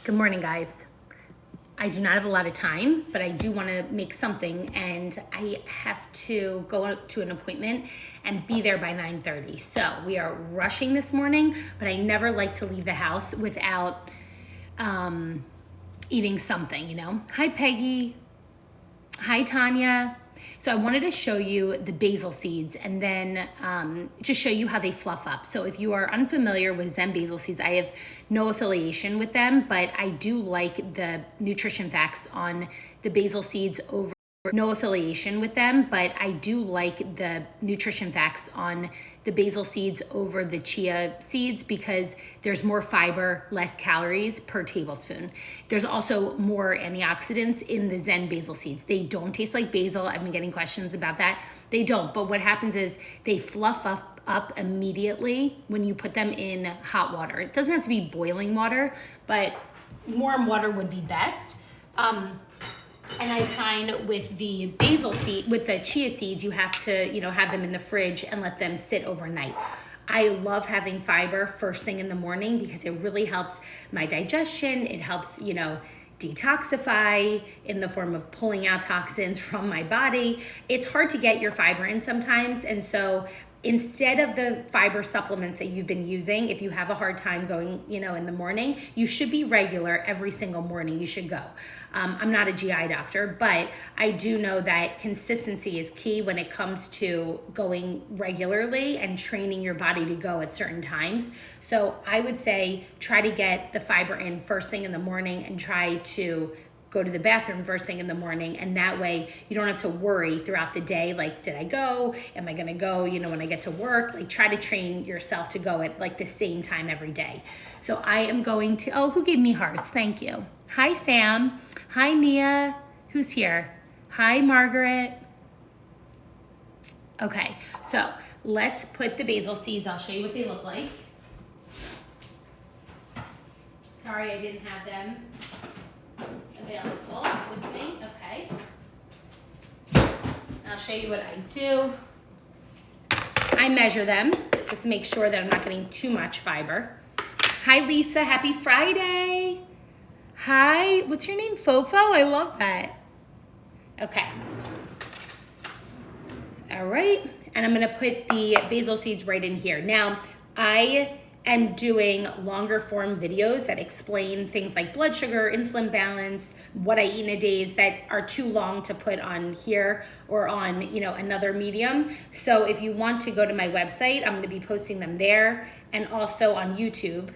Good morning, guys. I do not have a lot of time, but I do want to make something, and I have to go to an appointment and be there by 9:30. So we are rushing this morning, but I never like to leave the house without eating something, you know? Hi, Peggy. Hi, Tanya. So I wanted to show you the basil seeds and then just show you how they fluff up. So if you are unfamiliar with Zen Basil Seeds, I have no affiliation with them, but I do like the nutrition facts on the basil seeds over. No affiliation with them, but I do like the nutrition facts on the basil seeds over the chia seeds because there's more fiber, less calories per tablespoon. There's also more antioxidants in the Zen basil seeds. They don't taste like basil. I've been getting questions about that. They don't, but what happens is they fluff up immediately when you put them in hot water. It doesn't have to be boiling water, but warm water would be best. And I find with the basil seed, with the chia seeds, you have to, have them in the fridge and let them sit overnight. I love having fiber first thing in the morning because it really helps my digestion. It helps, detoxify in the form of pulling out toxins from my body. It's hard to get your fiber in sometimes. And so instead of the fiber supplements that you've been using, if you have a hard time going, in the morning, you should be regular every single morning. You should go. I'm not a GI doctor, but I do know that consistency is key when it comes to going regularly and training your body to go at certain times. So I would say try to get the fiber in first thing in the morning and try to go to the bathroom first thing in the morning, and that way you don't have to worry throughout the day, like, did I go? Am I gonna go, when I get to work? Like, try to train yourself to go at like the same time every day. So I am going to, who gave me hearts? Thank you. Hi, Sam. Hi, Mia. Who's here? Hi, Margaret. Okay, so let's put the basil seeds. I'll show you what they look like. Sorry, I didn't have them available with me. Okay. I'll show you what I do. I measure them just to make sure that I'm not getting too much fiber. Hi, Lisa. Happy Friday. Hi. What's your name? Fofo? I love that. Okay. All right. And I'm going to put the basil seeds right in here. Now, I am doing longer form videos that explain things like blood sugar, insulin balance, what I eat in a day that are too long to put on here or on, another medium. So if you want to go to my website, I'm going to be posting them there and also on YouTube.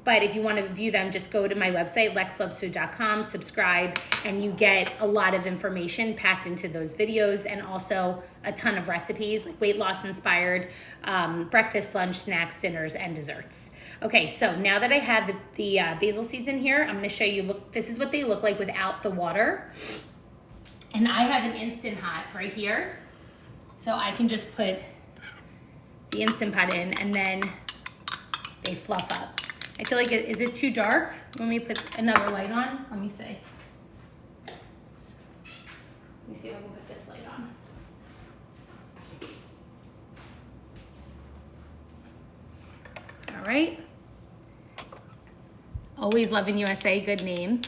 But if you want to view them, just go to my website, lexlovesfood.com, subscribe, and you get a lot of information packed into those videos and also a ton of recipes, like weight loss inspired, breakfast, lunch, snacks, dinners, and desserts. Okay, so now that I have the basil seeds in here, I'm going to show you, look, this is what they look like without the water. And I have an Instant Pot right here. So I can just put the Instant Pot in and then they fluff up. I feel like, is it too dark? Let me put another light on. Let me see. Let me see if I can put this light on. All right. Always loving USA, good name.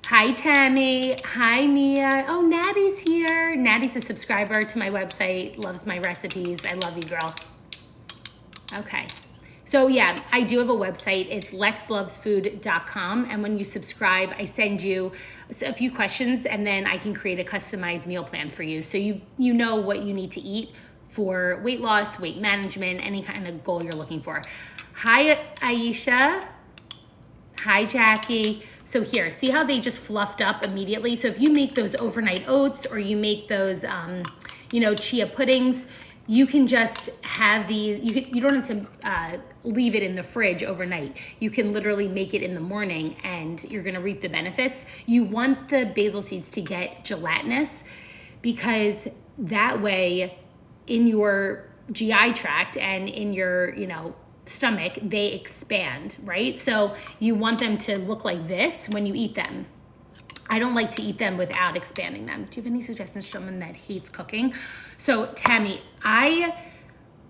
Hi, Tammy. Hi, Mia. Oh, Natty's here. Natty's a subscriber to my website, loves my recipes. I love you, girl. Okay. So yeah, I do have a website. It's lexlovesfood.com. And when you subscribe, I send you a few questions and then I can create a customized meal plan for you. So you know what you need to eat for weight loss, weight management, any kind of goal you're looking for. Hi, Aisha. Hi, Jackie. So here, see how they just fluffed up immediately? So if you make those overnight oats or you make those, chia puddings, you can just have these, you don't have to leave it in the fridge overnight. You can literally make it in the morning and you're gonna reap the benefits. You want the basil seeds to get gelatinous because that way in your GI tract and in your, stomach, they expand, right? So you want them to look like this when you eat them. I don't like to eat them without expanding them. Do you have any suggestions for someone that hates cooking? So Tammy, I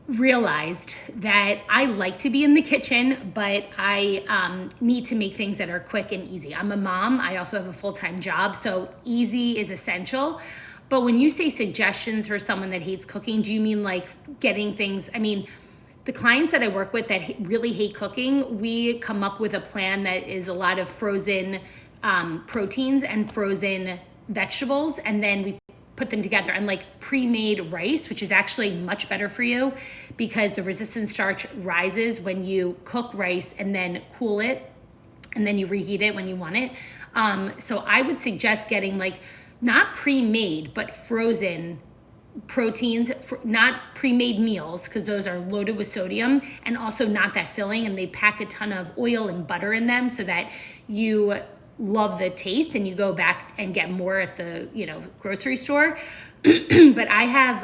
realized that I like to be in the kitchen, but I need to make things that are quick and easy. I'm a mom. I also have a full-time job, so easy is essential. But when you say suggestions for someone that hates cooking, do you mean like getting things? I mean, the clients that I work with that really hate cooking, we come up with a plan that is a lot of frozen proteins and frozen vegetables, and then we put them together, and like pre-made rice, which is actually much better for you because the resistant starch rises when you cook rice and then cool it and then you reheat it when you want it. So I would suggest getting like not pre-made, but frozen proteins, not pre-made meals, because those are loaded with sodium and also not that filling, and they pack a ton of oil and butter in them so that you love the taste and you go back and get more at the grocery store. But I have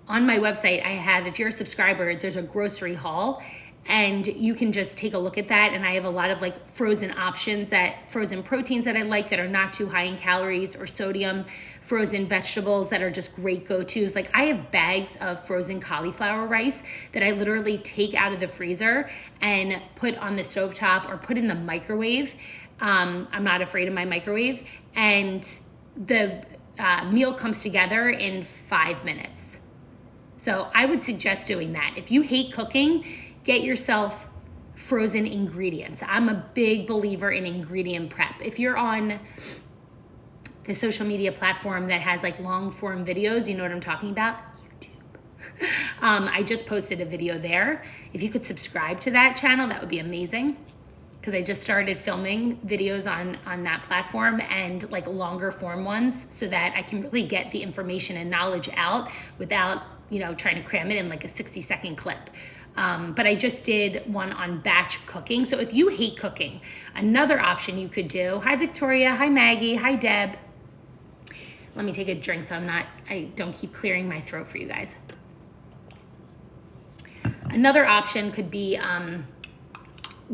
on my website, I have, if you're a subscriber, there's a grocery haul, and you can just take a look at that. And I have a lot of like frozen options, that frozen proteins that I like that are not too high in calories or sodium, frozen vegetables that are just great go-tos. Like I have bags of frozen cauliflower rice that I literally take out of the freezer and put on the stovetop or put in the microwave. I'm not afraid of my microwave, and the meal comes together in 5 minutes. So I would suggest doing that. If you hate cooking, get yourself frozen ingredients. I'm a big believer in ingredient prep. If you're on the social media platform that has like long form videos, you know what I'm talking about? YouTube. I just posted a video there. If you could subscribe to that channel, that would be amazing, because I just started filming videos on that platform, and like longer form ones, so that I can really get the information and knowledge out without trying to cram it in like a 60-second clip. But I just did one on batch cooking. So if you hate cooking, another option you could do. Hi, Victoria. Hi, Maggie. Hi, Deb. Let me take a drink so I don't keep clearing my throat for you guys. Another option could be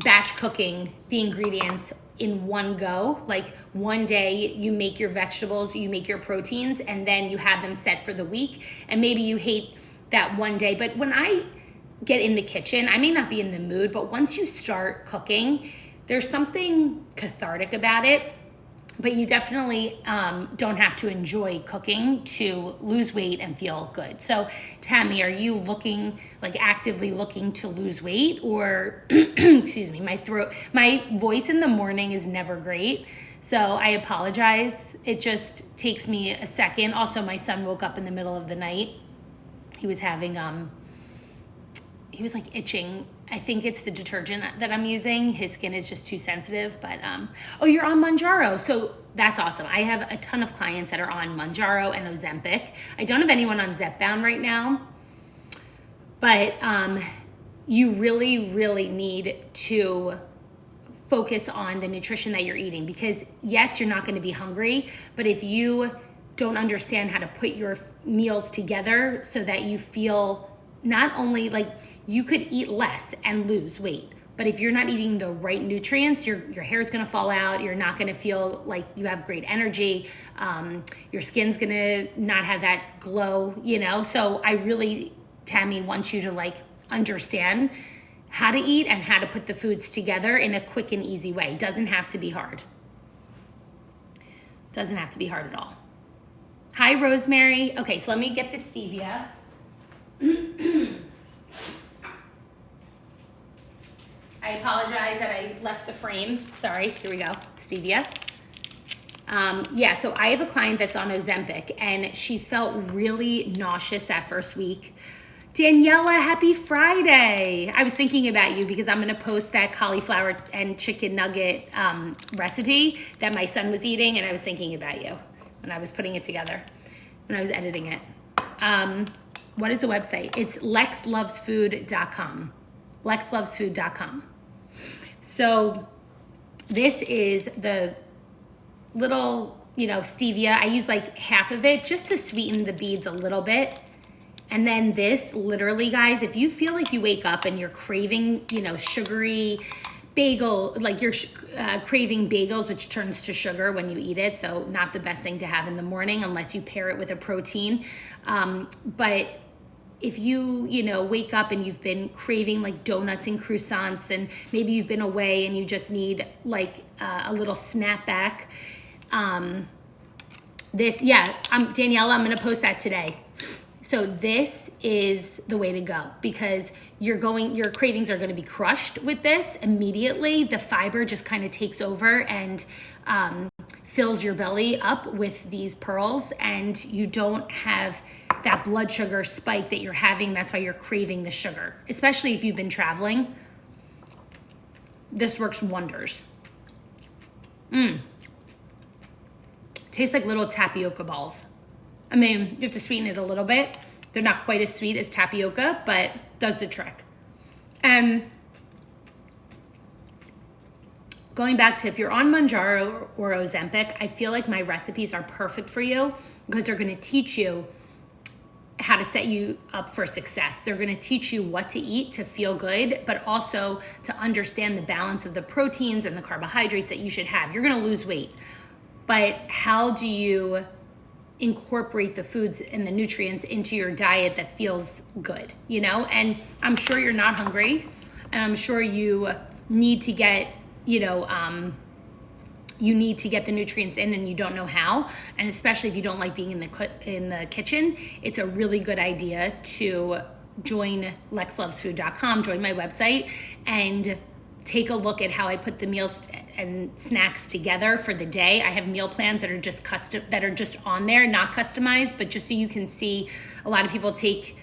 batch cooking the ingredients in one go. Like one day you make your vegetables, you make your proteins, and then you have them set for the week. And maybe you hate that one day, but when I get in the kitchen, I may not be in the mood, but once you start cooking, there's something cathartic about it. But you definitely don't have to enjoy cooking to lose weight and feel good. So Tammy, are you actively looking to lose weight, or excuse me, my voice in the morning is never great, so I apologize. It just takes me a second. Also, my son woke up in the middle of the night. He was having he was like itching. I think it's the detergent that I'm using. His skin is just too sensitive. But oh, you're on Mounjaro, so that's awesome. I have a ton of clients that are on Mounjaro and Ozempic. I don't have anyone on Zepbound right now, but you really, really need to focus on the nutrition that you're eating, because yes, you're not going to be hungry, but if you don't understand how to put your meals together so that you feel not only like you could eat less and lose weight, but if you're not eating the right nutrients, your hair is going to fall out. You're not going to feel like you have great energy. Your skin's going to not have that glow, So I really, Tammy, want you to understand how to eat and how to put the foods together in a quick and easy way. It doesn't have to be hard. Doesn't have to be hard at all. Hi, Rosemary. Okay, so let me get the stevia. I apologize that I left the frame. Sorry, here we go, stevia. So I have a client that's on Ozempic, and she felt really nauseous that first week. Daniela, happy Friday. I was thinking about you because I'm gonna post that cauliflower and chicken nugget recipe that my son was eating, and I was thinking about you when I was putting it together, when I was editing it. What is the website? It's lexlovesfood.com. lexlovesfood.com. So this is the little, stevia. I use half of it just to sweeten the beads a little bit. And then this, literally, guys, if you feel like you wake up and you're craving, sugary bagel, you're craving bagels, which turns to sugar when you eat it. So not the best thing to have in the morning unless you pair it with a protein. But if you, you know, wake up and you've been craving like donuts and croissants, and maybe you've been away and you just need like a little snapback, Daniela, I'm gonna post that today. So this is the way to go, because your cravings are going to be crushed with this immediately. The fiber just kind of takes over and fills your belly up with these pearls, and you don't have that blood sugar spike that you're having. That's why you're craving the sugar, especially if you've been traveling. This works wonders. Tastes like little tapioca balls. I mean, you have to sweeten it a little bit. They're not quite as sweet as tapioca, but does the trick. And going back to, if you're on Mounjaro or Ozempic, I feel like my recipes are perfect for you, because they're going to teach you how to set you up for success. They're going to teach you what to eat to feel good, but also to understand the balance of the proteins and the carbohydrates that you should have. You're going to lose weight, but how do you incorporate the foods and the nutrients into your diet that feels good, you know? And I'm sure you're not hungry, and I'm sure you need to get, you need to get the nutrients in, and you don't know how. And especially if you don't like being in the kitchen, it's a really good idea to join lexlovesfood.com, join my website, and take a look at how I put the meals and snacks together for the day. I have meal plans that are just just on there, not customized, but just so you can see. A lot of people take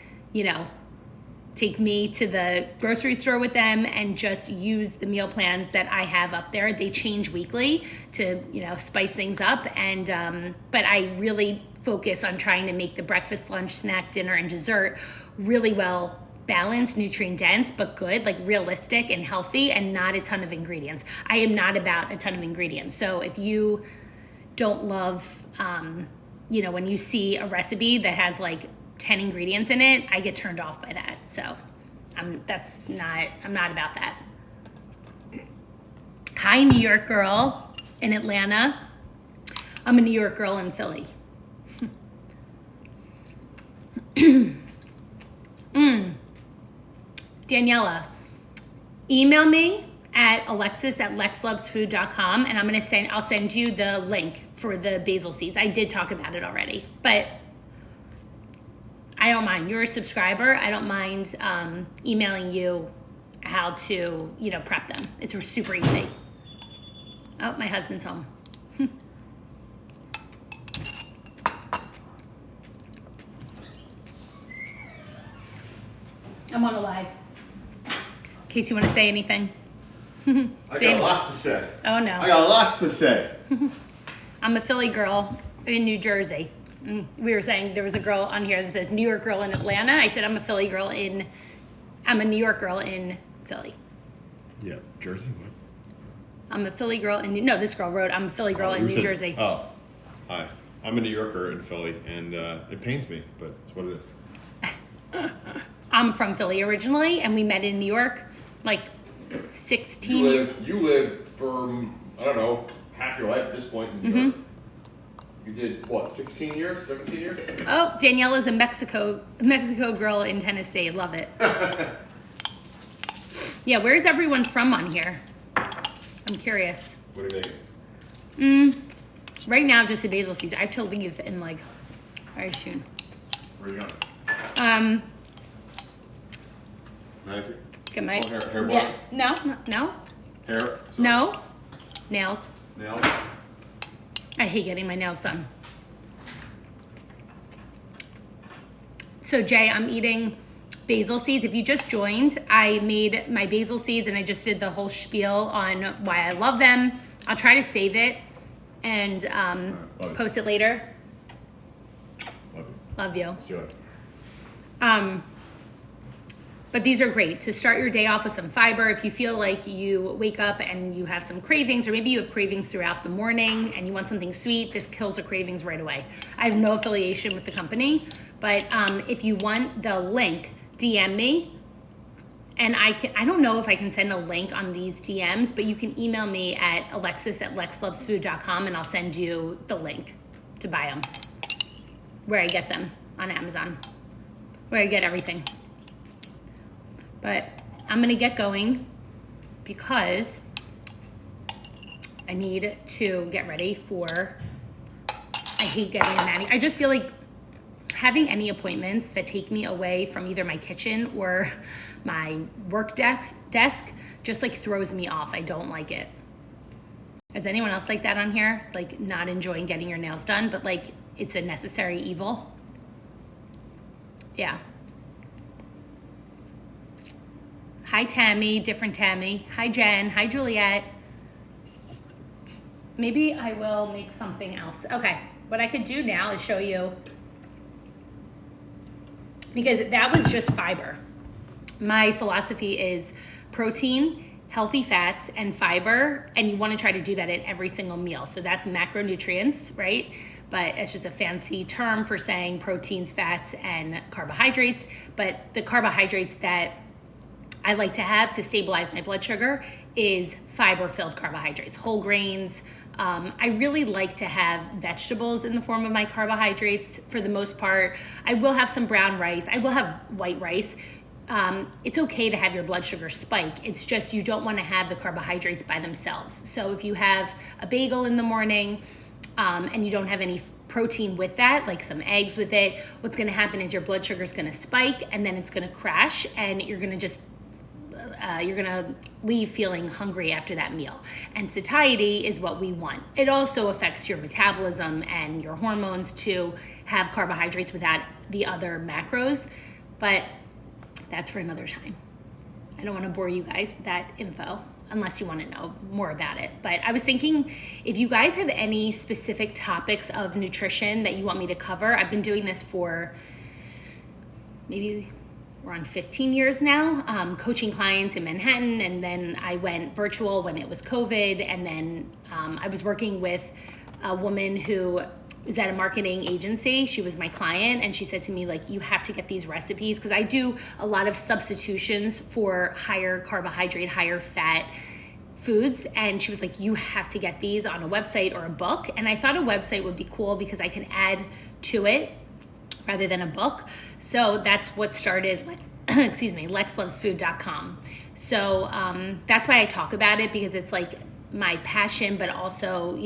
me to the grocery store with them and just use the meal plans that I have up there. They change weekly to, spice things up. And, but I really focus on trying to make the breakfast, lunch, snack, dinner, and dessert really well balanced, nutrient dense, but good, like realistic and healthy, and not a ton of ingredients. I am not about a ton of ingredients. So if you don't love, when you see a recipe that has like 10 ingredients in it, I get turned off by that. So I'm not about that. Hi, New York girl in Atlanta. I'm a New York girl in Philly. Daniela, email me at alexis@lexlovesfood.com, and I'll send you the link for the basil seeds. I did talk about it already, but I don't mind. You're a subscriber. I don't mind emailing you how to, prep them. It's super easy. Oh, my husband's home. I'm on a live. In case you want to say anything. I got lots to say. Oh, no. I got lots to say. I'm a Philly girl in New Jersey. We were saying there was a girl on here that says New York girl in Atlanta. I said I'm a New York girl in Philly. Yeah, Jersey, what? I'm a Philly girl in, no, this girl wrote, I'm a Philly girl in New Jersey. Oh, hi. I'm a New Yorker in Philly, and it pains me, but it's what it is. I'm from Philly originally, and we met in New York like 16 years. You lived for, I don't know, half your life at this point in New York. You did, 16 years, 17 years? Oh, Daniela's a Mexico girl in Tennessee. Love it. Yeah, where's everyone from on here? I'm curious. What do you make? Right now, just a basil seeds. I have to leave in very soon. Where are you going? Manicure? Get my hair block? Yeah. No. Hair? Sorry. No. Nails. Nails? I hate getting my nails done. So Jay, I'm eating basil seeds. If you just joined, I made my basil seeds and I just did the whole spiel on why I love them. I'll try to save it and post it later. Love you. See you later. But these are great to start your day off with some fiber. If you feel like you wake up and you have some cravings, or maybe you have cravings throughout the morning and you want something sweet, this kills the cravings right away. I have no affiliation with the company, but if you want the link, DM me. And I don't know if I can send a link on these DMs, but you can email me at alexis@lexlovesfood.com, and I'll send you the link to buy them, where I get them on Amazon. where I get everything. But I'm gonna get going because I need to get ready for, I hate getting a mani. I just feel like having any appointments that take me away from either my kitchen or my work desk just like throws me off. I don't like it. Is anyone else like that on here? Like not enjoying getting your nails done, but like it's a necessary evil? Yeah. Hi, Tammy, different Tammy. Hi, Jen. Hi, Juliet. Maybe I will make something else. Okay, what I could do now is show you, because that was just fiber. My philosophy is protein, healthy fats, and fiber, and you want to try to do that at every single meal. So that's macronutrients, right? But it's just a fancy term for saying proteins, fats, and carbohydrates. But the carbohydrates that I like to have to stabilize my blood sugar is fiber-filled carbohydrates, whole grains. I really like to have vegetables in the form of my carbohydrates for the most part. I will have some brown rice. I will have white rice. It's okay to have your blood sugar spike. It's just you don't want to have the carbohydrates by themselves. So if you have a bagel in the morning and you don't have any protein with that, like some eggs with it, what's going to happen is your blood sugar is going to spike and then it's going to crash and you're going to leave feeling hungry after that meal. And satiety is what we want. It also affects your metabolism and your hormones to have carbohydrates without the other macros, but that's for another time. I don't want to bore you guys with that info unless you want to know more about it. But I was thinking if you guys have any specific topics of nutrition that you want me to cover, I've been doing this for maybe we're on 15 years now, coaching clients in Manhattan, and then I went virtual when it was COVID, and then I was working with a woman who is at a marketing agency. She was my client, and she said to me, like, you have to get these recipes, because I do a lot of substitutions for higher carbohydrate, higher fat foods, and she was like, you have to get these on a website or a book. And I thought a website would be cool because I can add to it rather than a book. So that's what started, lexlovesfood.com. So that's why I talk about it, because it's like my passion, but also,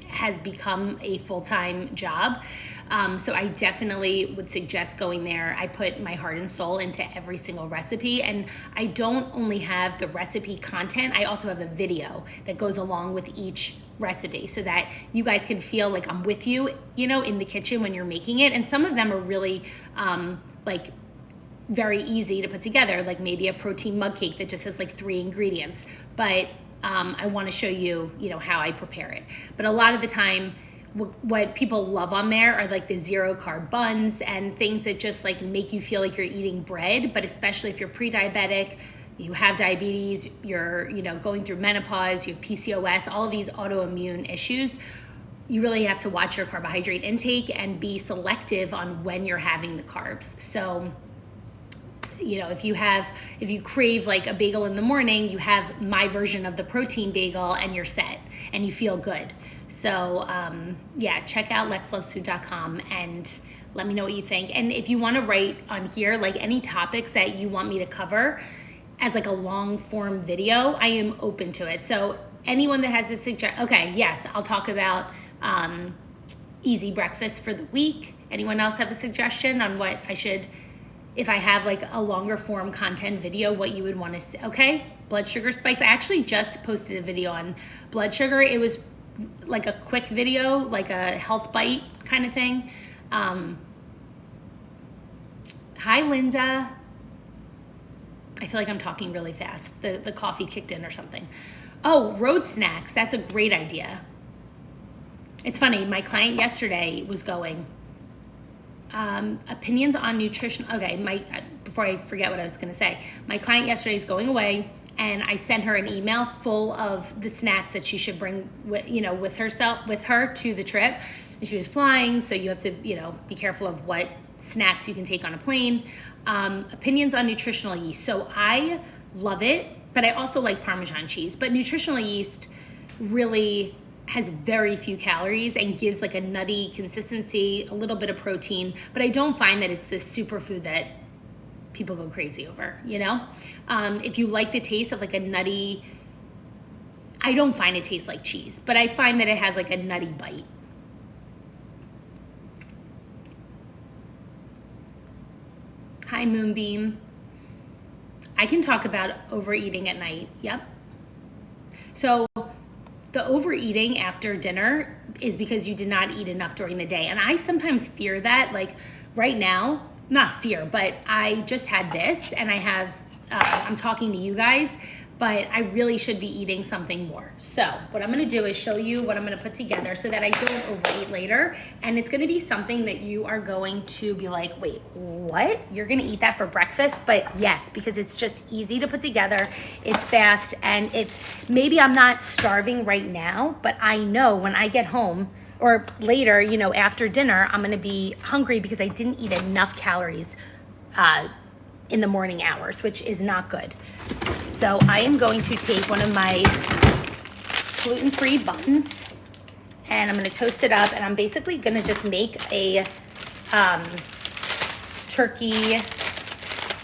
has become a full-time job. So I definitely would suggest going there. I put my heart and soul into every single recipe, and I don't only have the recipe content, I also have a video that goes along with each recipe so that you guys can feel like I'm with you, in the kitchen when you're making it. And some of them are really very easy to put together, like maybe a protein mug cake that just has like 3 ingredients. But I want to show you, how I prepare it. But a lot of the time, what people love on there are like the 0-carb buns and things that just like make you feel like you're eating bread. But especially if you're pre-diabetic, you have diabetes, you're, going through menopause, you have PCOS, all of these autoimmune issues, you really have to watch your carbohydrate intake and be selective on when you're having the carbs. So, if you crave like a bagel in the morning, you have my version of the protein bagel and you're set and you feel good. So check out lexlovesfood.com and let me know what you think. And if you want to write on here, like any topics that you want me to cover as like a long form video, I am open to it. So anyone that has a suggestion, okay, yes, I'll talk about easy breakfast for the week. Anyone else have a suggestion on what I should, if I have like a longer form content video, what you would want to see? Okay, blood sugar spikes. I actually just posted a video on blood sugar. It was like a quick video, like a health bite kind of thing. Hi, Linda. I feel like I'm talking really fast. The coffee kicked in or something. Oh, road snacks. That's a great idea. It's funny. My client yesterday was going, opinions on nutrition. Okay, before I forget what I was going to say, my client yesterday is going away, and I sent her an email full of the snacks that she should bring with her to the trip. And she was flying, so you have to be careful of what snacks you can take on a plane. Opinions on nutritional yeast. So I love it, but I also like Parmesan cheese. But nutritional yeast really has very few calories and gives like a nutty consistency, a little bit of protein, but I don't find that it's this superfood that people go crazy over, you know? If you like the taste of like a nutty, I don't find it tastes like cheese, but I find that it has like a nutty bite. Hi, Moonbeam. I can talk about overeating at night. Yep. So the overeating after dinner is because you did not eat enough during the day. And I sometimes fear that, like right now, not fear, but I just had this and I have, I'm talking to you guys, but I really should be eating something more. So what I'm gonna do is show you what I'm gonna put together so that I don't overeat later. And it's gonna be something that you are going to be like, wait, what? You're gonna eat that for breakfast? But yes, because it's just easy to put together, it's fast, and maybe I'm not starving right now, but I know when I get home or later, you know, after dinner, I'm gonna be hungry because I didn't eat enough calories in the morning hours, which is not good. So I am going to take one of my gluten-free buns and I'm gonna toast it up, and I'm basically gonna just make a turkey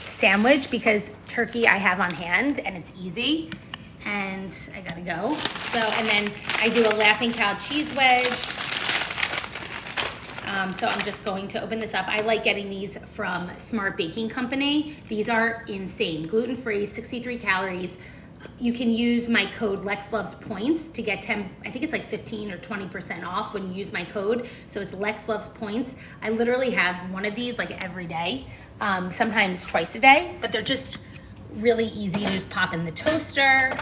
sandwich because turkey I have on hand and it's easy, and I gotta go. So, and then I do a Laughing Cow cheese wedge. So I'm just going to open this up. I like getting these from Smart Baking Company. These are insane. Gluten-free, 63 calories. You can use my code LexLovesPoints to get 10, I think it's like 15 or 20% off when you use my code. So it's LexLovesPoints. I literally have one of these like every day, sometimes twice a day, but they're just really easy to just pop in the toaster.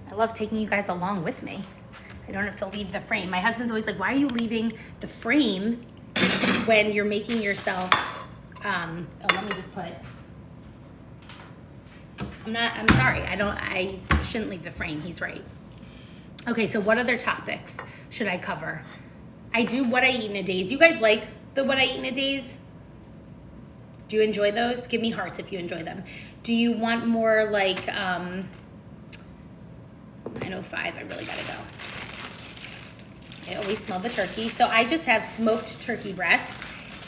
I love taking you guys along with me. I don't have to leave the frame. My husband's always like, why are you leaving the frame when you're making yourself, let me just put, I'm sorry, I shouldn't leave the frame, he's right. Okay, so what other topics should I cover? I do what I eat in a days. You guys like the what I eat in a days? Do you enjoy those? Give me hearts if you enjoy them. Do you want more like, 9:05, I really gotta go. I always smell the turkey. So I just have smoked turkey breast,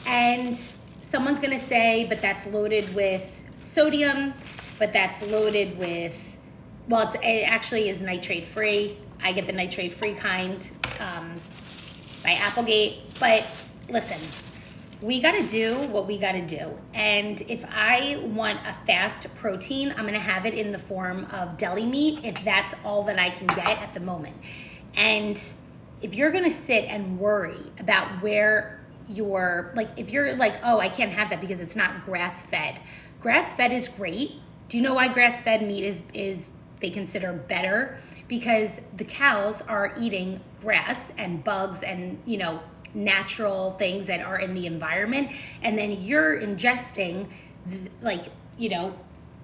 and someone's gonna say, but that's loaded with sodium, but that's loaded with, well, it actually is nitrate free. I get the nitrate free kind by Applegate, but listen, we gotta do what we gotta do. And if I want a fast protein, I'm gonna have it in the form of deli meat if that's all that I can get at the moment. And if you're gonna sit and worry about where you're, like, if you're like, oh, I can't have that because it's not grass-fed. Grass-fed is great. Do you know why grass-fed meat is they consider better? Because the cows are eating grass and bugs and, you know, natural things that are in the environment, and then you're ingesting like, you know,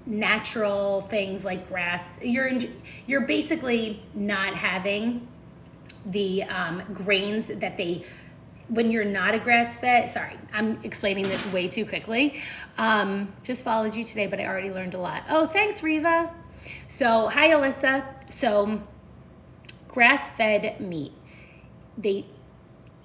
natural things like grass. You're basically not having the grains that they, when you're not a grass-fed, sorry, I'm explaining this way too quickly. Just followed you today, but I already learned a lot. Oh, thanks, Riva. So, hi, Alyssa. So, grass-fed meat,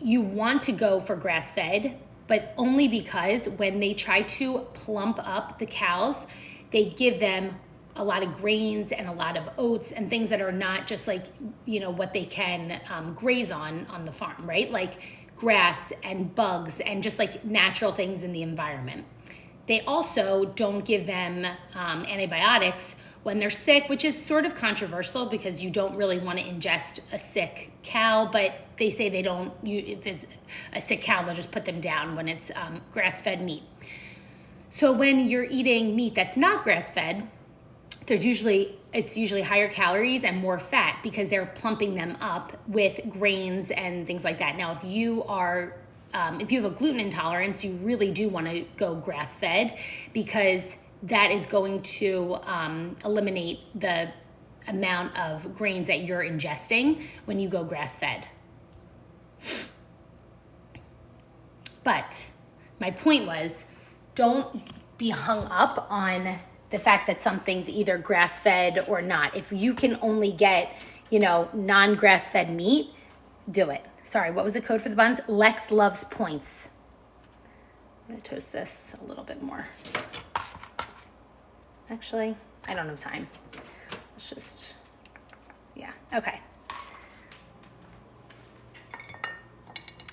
you want to go for grass-fed, but only because when they try to plump up the cows, they give them a lot of grains and a lot of oats and things that are not just like, you know, what they can graze on the farm, right? Like grass and bugs and just like natural things in the environment. They also don't give them antibiotics when they're sick, which is sort of controversial because you don't really want to ingest a sick cow, but they say they don't, if it's a sick cow, they'll just put them down when it's grass-fed meat. So when you're eating meat that's not grass-fed, it's usually higher calories and more fat because they're plumping them up with grains and things like that. Now, if you have a gluten intolerance, you really do want to go grass-fed because that is going to eliminate the amount of grains that you're ingesting when you go grass-fed. But my point was, don't be hung up on the fact that something's either grass-fed or not. If you can only get, you know, non-grass-fed meat, do it. Sorry, what was the code for the buns? Lex loves points. gonna toast this a little bit more. Actually, I don't have time. Let's just, yeah, okay.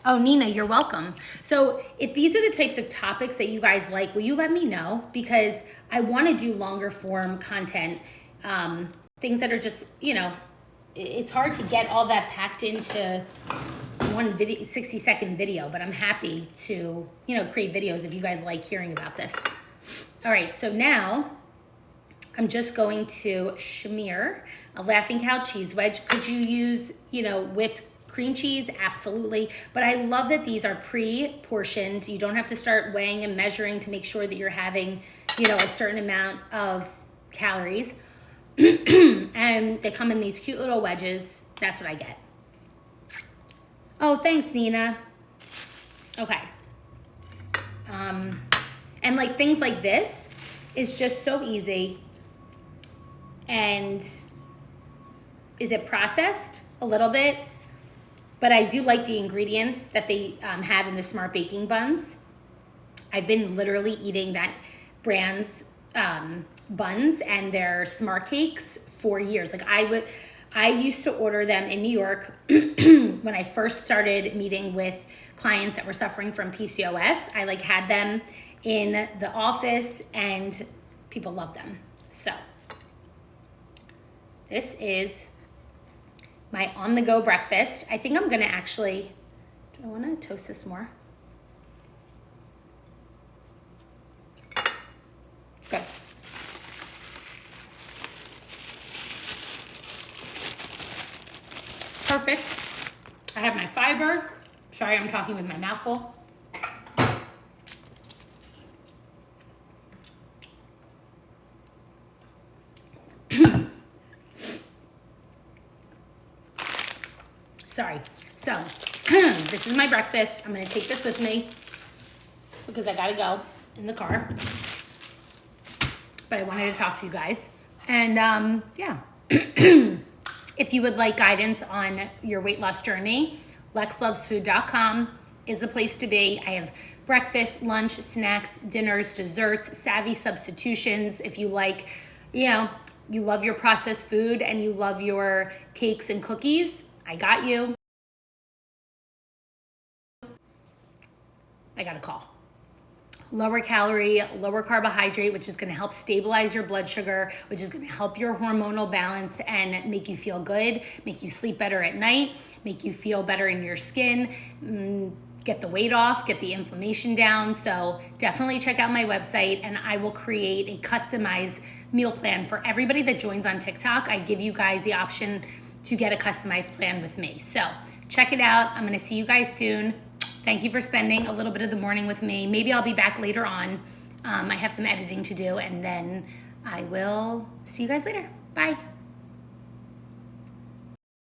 Oh, Nina, you're welcome. So if these are the types of topics that you guys like, will you let me know? Because I want to do longer form content, things that are just, you know, it's hard to get all that packed into one video, 60-second video, but I'm happy to, you know, create videos if you guys like hearing about this. All right, so now I'm just going to smear a Laughing Cow cheese wedge. Could you use, you know, whipped cream cheese? Absolutely. But I love that these are pre-portioned. You don't have to start weighing and measuring to make sure that you're having, you know, a certain amount of calories. And they come in these cute little wedges. That's what I get. Oh, thanks, Nina. Okay. And like things like this is just so easy. And is it processed? A little bit. But I do like the ingredients that they have in the Smart Baking buns. I've been literally eating that brand's buns and their Smart Cakes for years. Like I used to order them in New York when I first started meeting with clients that were suffering from PCOS. I like had them in the office and people loved them. So this is my on-the-go breakfast. I think I'm gonna actually, do I wanna toast this more? Good. Perfect. I have my fiber. Sorry, I'm talking with my mouth full. Sorry. So, this is my breakfast. I'm gonna take this with me because I gotta go in the car. But I wanted to talk to you guys. And yeah. If you would like guidance on your weight loss journey, lexlovesfood.com is the place to be. I have breakfast, lunch, snacks, dinners, desserts, savvy substitutions. If you like, you know, you love your processed food and you love your cakes and cookies, I got you. I got a call. Lower calorie, lower carbohydrate, which is going to help stabilize your blood sugar, which is going to help your hormonal balance and make you feel good, make you sleep better at night, make you feel better in your skin, get the weight off, get the inflammation down. So definitely check out my website and I will create a customized meal plan for everybody that joins on TikTok. I give you guys the option to get a customized plan with me. So check it out. I'm going to see you guys soon. Thank you for spending a little bit of the morning with me. Maybe I'll be back later on. I have some editing to do and then I will see you guys later. Bye.